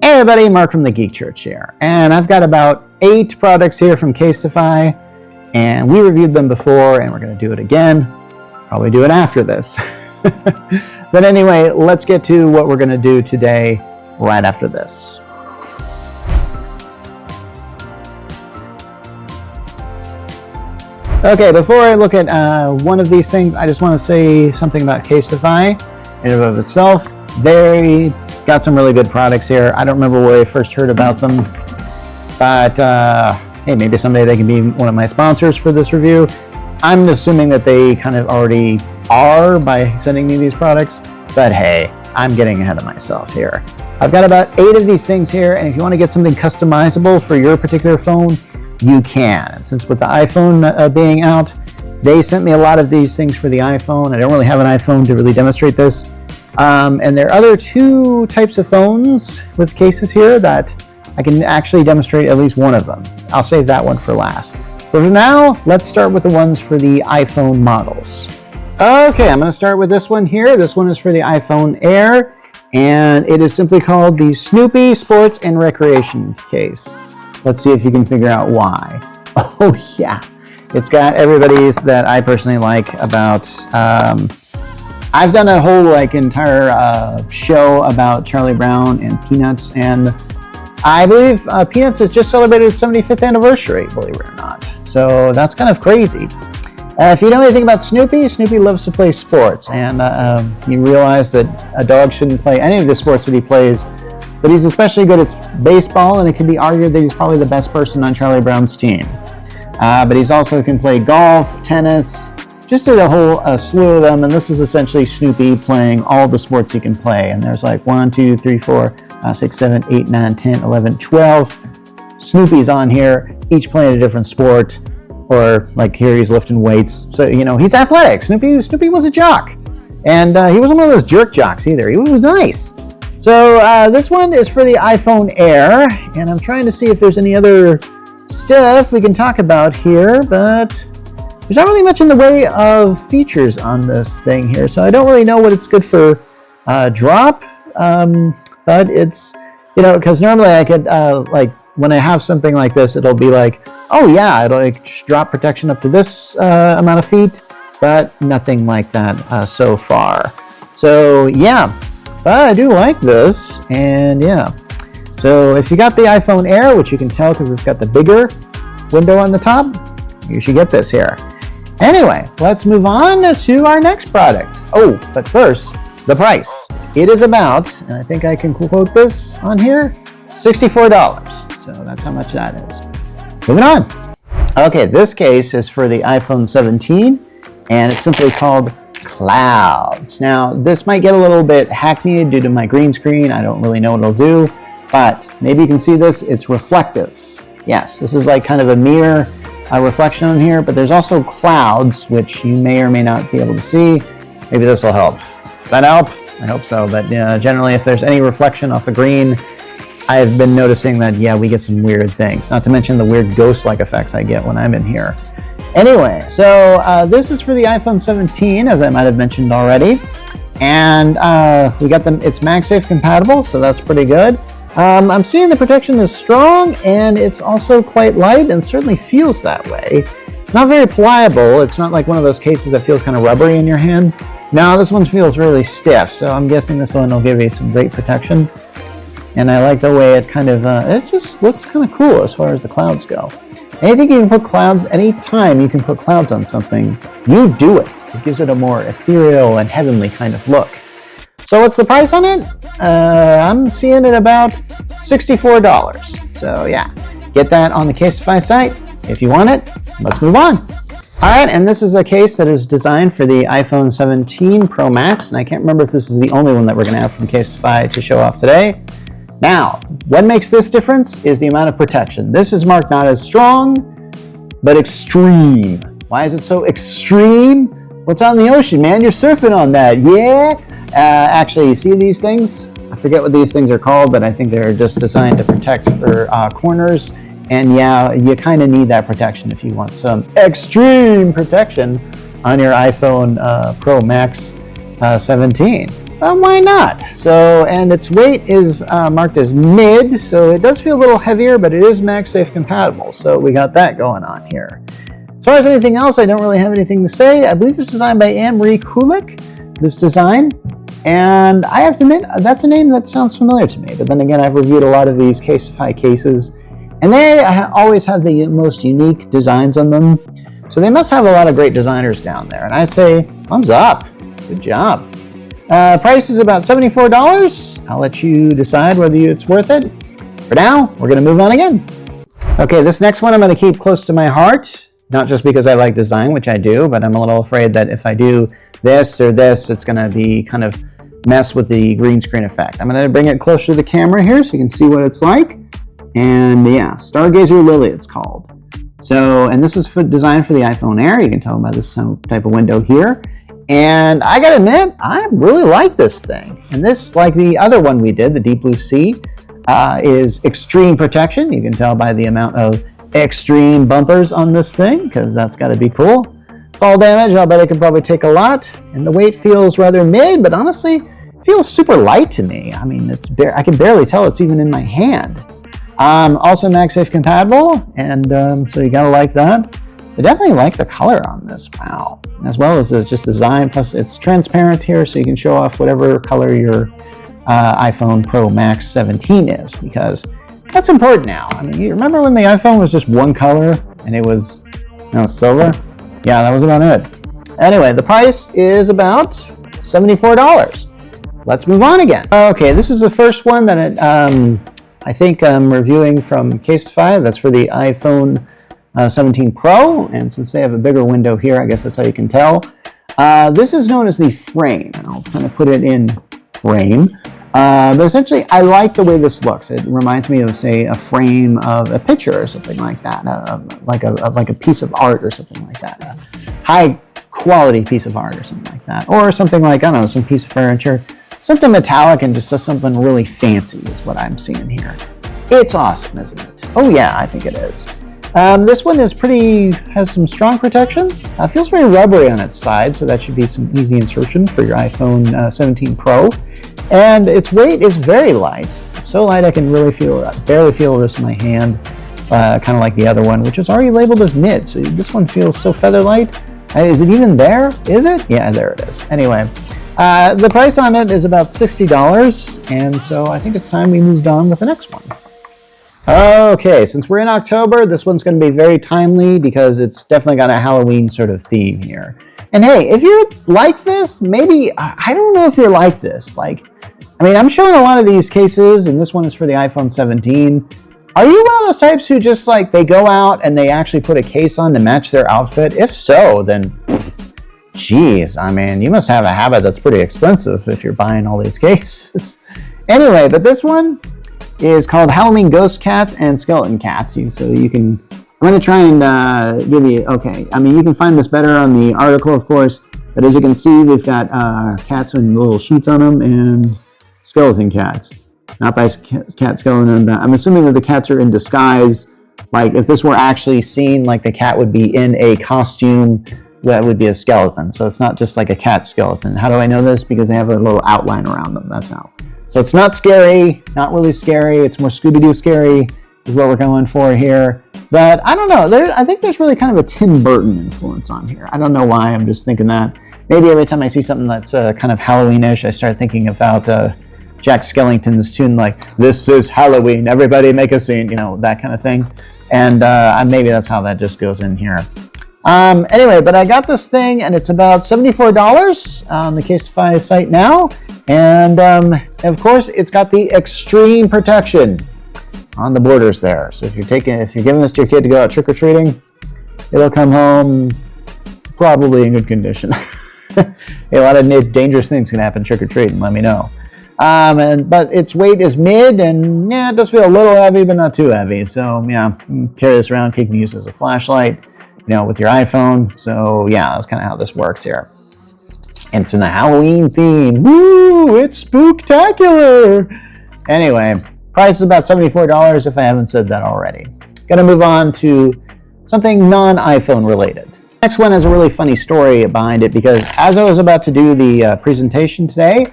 Hey everybody, Mark from the Geek Church here, and I've got about 8 products here from CASETiFY, and we reviewed them before, and we're going to do it again. Probably do it after this. But anyway, let's get to what we're going to do today right after this. Okay, before I look at one of these things, I just want to say something about CASETiFY in and of itself. They got some really good products here. I don't remember where I first heard about them, but hey, maybe someday they can be one of my sponsors for this review. I'm assuming that they kind of already are by sending me these products, but hey, I'm getting ahead of myself here. I've got about 8 of these things here, and if you want to get something customizable for your particular phone, you can. And since with the iPhone being out, they sent me a lot of these things for the iPhone. I don't really have an iPhone to really demonstrate this. And there are other 2 types of phones with cases here that I can actually demonstrate at least one of them. I'll save that one for last. But for now, let's start with the ones for the iPhone models. Okay, I'm going to start with this one here. This one is for the iPhone Air, and it is simply called the Snoopy Sports and Recreation Case. Let's see if you can figure out why. Oh yeah, it's got everybody's that I personally like about... I've done a whole entire show about Charlie Brown and Peanuts, and I believe Peanuts has just celebrated its 75th anniversary, believe it or not. So that's kind of crazy. If you know anything about Snoopy, Snoopy loves to play sports, and you realize that a dog shouldn't play any of the sports that he plays, but he's especially good at baseball, and it can be argued that he's probably the best person on Charlie Brown's team. But he's also can play golf, tennis, just did a whole slew of them, and this is essentially Snoopy playing all the sports he can play. And there's 1, 2, 3, 4, 6, 7, 8, 9, 10, 11, 12 Snoopy's on here, each playing a different sport, or here he's lifting weights. So, he's athletic. Snoopy was a jock, and he wasn't one of those jerk jocks either. He was nice. So this one is for the iPhone Air, and I'm trying to see if there's any other stuff we can talk about here, but there's not really much in the way of features on this thing here, so I don't really know what it's good for drop, but it's, because normally I could, when I have something like this, it'll be oh yeah, it'll drop protection up to this amount of feet, but nothing like that so far. So yeah, but I do like this, and yeah. So if you got the iPhone Air, which you can tell because it's got the bigger window on the top, you should get this here. Anyway, let's move on to our next product. Oh, but first, the price. It is about, and I think I can quote this on here, $64. So that's how much that is. Moving on. Okay, this case is for the iPhone 17, and it's simply called Clouds. Now, this might get a little bit hackneyed due to my green screen. I don't really know what it'll do, but maybe you can see this. It's reflective. Yes, this is kind of a mirror reflection on here, but there's also clouds, which you may or may not be able to see. Maybe this will help. Does that help? I hope so, but generally if there's any reflection off the green, I've been noticing that, yeah, we get some weird things, not to mention the weird ghost-like effects I get when I'm in here. Anyway, so this is for the iPhone 17, as I might have mentioned already, and we got them. It's MagSafe compatible, so that's pretty good. I'm seeing the protection is strong, and it's also quite light, and certainly feels that way. Not very pliable. It's not like one of those cases that feels kind of rubbery in your hand. No, this one feels really stiff, so I'm guessing this one will give you some great protection. And I like the way it kind of, it just looks kind of cool as far as the clouds go. Anything you can put clouds, anytime you can put clouds on something, you do it. It gives it a more ethereal and heavenly kind of look. So what's the price on it? I'm seeing it about $64. So yeah, get that on the CASETiFY site if you want it. Let's move on. All right, and this is a case that is designed for the iPhone 17 Pro Max, and I can't remember if this is the only one that we're going to have from CASETiFY to show off today. Now, what makes this difference is the amount of protection. This is marked not as strong, but extreme. Why is it so extreme? What's on the ocean, man? You're surfing on that, yeah? Actually, you see these things? I forget what these things are called, but I think they're just designed to protect for corners. And yeah, you kind of need that protection if you want some extreme protection on your iPhone Pro Max 17. why not? So, and its weight is marked as mid, so it does feel a little heavier, but it is MagSafe compatible. So we got that going on here. As far as anything else, I don't really have anything to say. I believe it's designed by Anne-Marie Kulik, this design. And I have to admit, that's a name that sounds familiar to me. But then again, I've reviewed a lot of these CASETiFY cases, and they always have the most unique designs on them. So they must have a lot of great designers down there. And I say, thumbs up. Good job. Price is about $74. I'll let you decide whether it's worth it. For now, we're going to move on again. Okay, this next one I'm going to keep close to my heart. Not just because I like design, which I do, but I'm a little afraid that if I do this or this, it's going to be kind of mess with the green screen effect. I'm going to bring it closer to the camera here so you can see what it's like. And yeah, Stargazer Lily it's called. So, and this is designed for the iPhone Air. You can tell by this type of window here. And I gotta admit, I really like this thing. And this, like the other one we did, the Deep Blue Sea, is extreme protection. You can tell by the amount of extreme bumpers on this thing, because that's gotta be cool. Fall damage, I'll bet it could probably take a lot. And the weight feels rather mid, but honestly, it feels super light to me. I mean, I can barely tell it's even in my hand. Also MagSafe compatible, and so you gotta like that. I definitely like the color on this, wow. As well as it's just design, plus it's transparent here, so you can show off whatever color your iPhone Pro Max 17 is, because that's important now. I mean, you remember when the iPhone was just one color, and it was silver? Yeah, that was about it. Anyway, the price is about $74. Let's move on again. Okay, this is the first one that I think I'm reviewing from CASETiFY. That's for the iPhone 17 Pro, and since they have a bigger window here, I guess that's how you can tell. This is known as the frame, and I'll kind of put it in frame. But essentially, I like the way this looks. It reminds me of, say, a frame of a picture or something like that, like a piece of art or something like that, a high-quality piece of art or something like that, or something like, I don't know, some piece of furniture, something metallic and just something really fancy is what I'm seeing here. It's awesome, isn't it? Oh yeah, I think it is. This one is has some strong protection. Feels very rubbery on its side, so that should be some easy insertion for your iPhone 17 Pro. And its weight is very light. It's so light I can really barely feel this in my hand, kind of like the other one, which is already labeled as mid. So this one feels so feather light. Is it even there? Is it? Yeah, there it is. Anyway, the price on it is about $60, and so I think it's time we moved on with the next one. Okay, since we're in October, this one's going to be very timely because it's definitely got a Halloween sort of theme here. And hey, if you like this, maybe, I don't know if you're like this. I mean, I'm showing a lot of these cases, and this one is for the iPhone 17. Are you one of those types who just they go out and they actually put a case on to match their outfit? If so, then, geez, I mean, you must have a habit that's pretty expensive if you're buying all these cases. Anyway, but this one is called Halloween Ghost Cats and Skeleton Cats. So you can, I'm going to try and give you, okay, I mean, you can find this better on the article, of course, but as you can see, we've got cats with little sheets on them and skeleton cats. Not by cat skeleton. I'm assuming that the cats are in disguise. If this were actually seen, the cat would be in a costume that would be a skeleton. So it's not just like a cat skeleton. How do I know this? Because they have a little outline around them. That's how. So it's not scary, not really scary. It's more Scooby-Doo scary is what we're going for here. But I don't know. I think there's really kind of a Tim Burton influence on here. I don't know why. I'm just thinking that. Maybe every time I see something that's kind of Halloween-ish, I start thinking about Jack Skellington's tune, "This is Halloween, everybody make a scene," that kind of thing. And maybe that's how that just goes in here. Anyway, but I got this thing, and it's about $74 on the CASETiFY site now. And of course, it's got the extreme protection on the borders there. So if you're giving this to your kid to go out trick-or-treating, it'll come home probably in good condition. A lot of dangerous things can happen trick-or-treating, let me know. But its weight is mid, and yeah, it does feel a little heavy, but not too heavy. So yeah, you can carry this around, you can use it as a flashlight, with your iPhone. So yeah, that's kind of how this works here. And it's in the Halloween theme. Woo! It's spooktacular! Anyway, price is about $74 if I haven't said that already. Gonna move on to something non-iPhone related. Next one has a really funny story behind it, because as I was about to do the presentation today,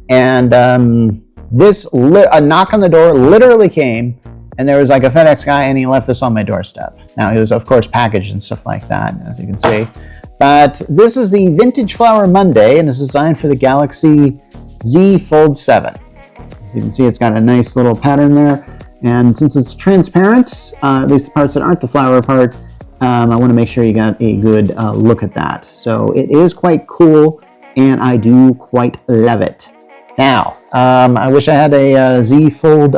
And a knock on the door literally came, and there was like a FedEx guy, and he left this on my doorstep. Now, he was, of course, packaged and stuff like that, as you can see. But this is the Vintage Flower Monday, and it's designed for the Galaxy Z Fold 7. As you can see, it's got a nice little pattern there. And since it's transparent, at least the parts that aren't the flower part, I want to make sure you got a good look at that. So it is quite cool, and I do quite love it. Now, I wish I had a Z Fold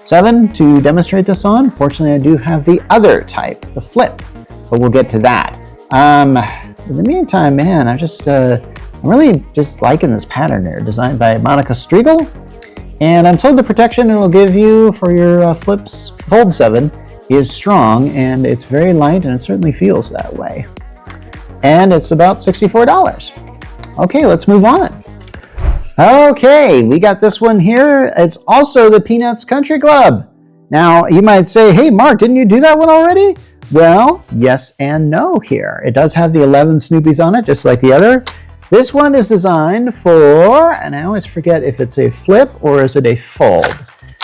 7 to demonstrate this on. Fortunately, I do have the other type, the flip, but we'll get to that. In the meantime, man, I'm really just liking this pattern here, designed by Monica Striegel. And I'm told the protection it'll give you for your Fold 7 is strong, and it's very light, and it certainly feels that way. And it's about $64. Okay, let's move on. Okay, we got this one here. It's also the Peanuts Country Club. Now, you might say, hey, Mark, didn't you do that one already? Well, yes and no here. It does have the 11 Snoopies on it, just like the other. This one is designed for, and I always forget if it's a flip or is it a fold.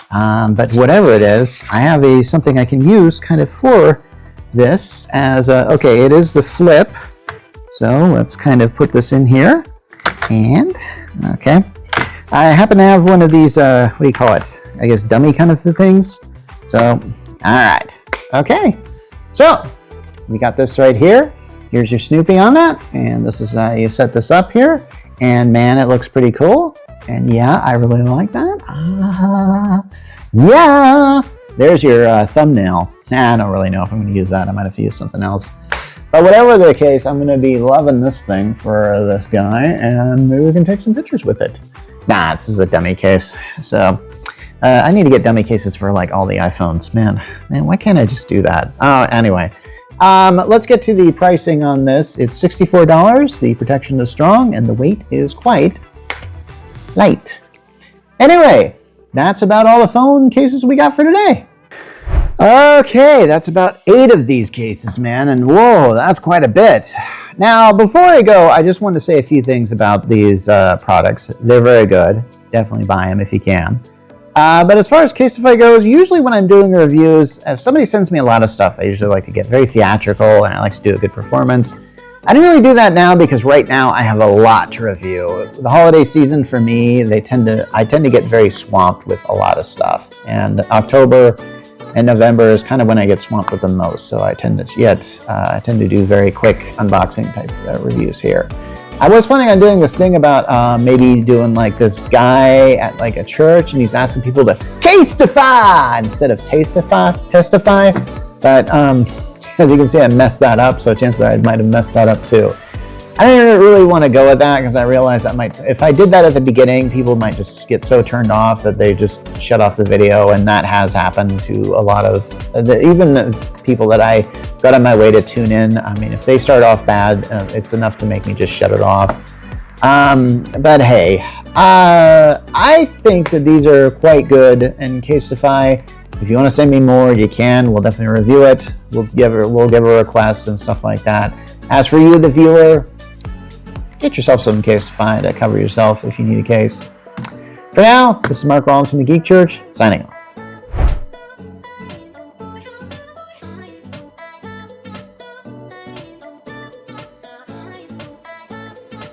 But whatever it is, I have something I can use kind of for this as okay, it is the flip. So let's kind of put this in here. And, okay. I happen to have one of these, what do you call it? I guess dummy kind of things. So, all right. Okay. So, we got this right here. Here's your Snoopy on that. And this is how you set this up here. And man, it looks pretty cool. And yeah, I really like that. Yeah. There's your thumbnail. I don't really know if I'm going to use that. I might have to use something else. But whatever the case, I'm going to be loving this thing for this guy. And maybe we can take some pictures with it. Nah, this is a dummy case. So I need to get dummy cases for like all the iPhones. Man, why can't I just do that? Anyway, let's get to the pricing on this. It's $64. The protection is strong, and the weight is quite light. Anyway, that's about all the phone cases we got for today. Okay, that's about 8 of these cases, man, and whoa, that's quite a bit. Now, before I go, I just want to say a few things about these products. They're very good. Definitely buy them if you can. But as far as CASETiFY goes, usually when I'm doing reviews, if somebody sends me a lot of stuff, I usually like to get very theatrical, and I like to do a good performance. I don't really do that now because right now I have a lot to review. The holiday season for me, I tend to get very swamped with a lot of stuff. And October and November is kind of when I get swamped with the most, so I tend to do very quick unboxing type reviews here. I was planning on doing this thing about maybe doing like this guy at like a church, and he's asking people to CASETiFY instead of testify. But as you can see, I messed that up, so chances are I might have messed that up too. I didn't really want to go with that because I realized if I did that at the beginning, people might just get so turned off that they just shut off the video, and that has happened to a lot of even the people that I got on my way to tune in. I mean, if they start off bad, it's enough to make me just shut it off. But hey, I think that these are quite good in CASETiFY. If you want to send me more, you can. We'll definitely review it. We'll give a request and stuff like that. As for you, the viewer, get yourself some CASETiFY to cover yourself if you need a case. For now, this is Mark Rollins from the Geek Church, signing off.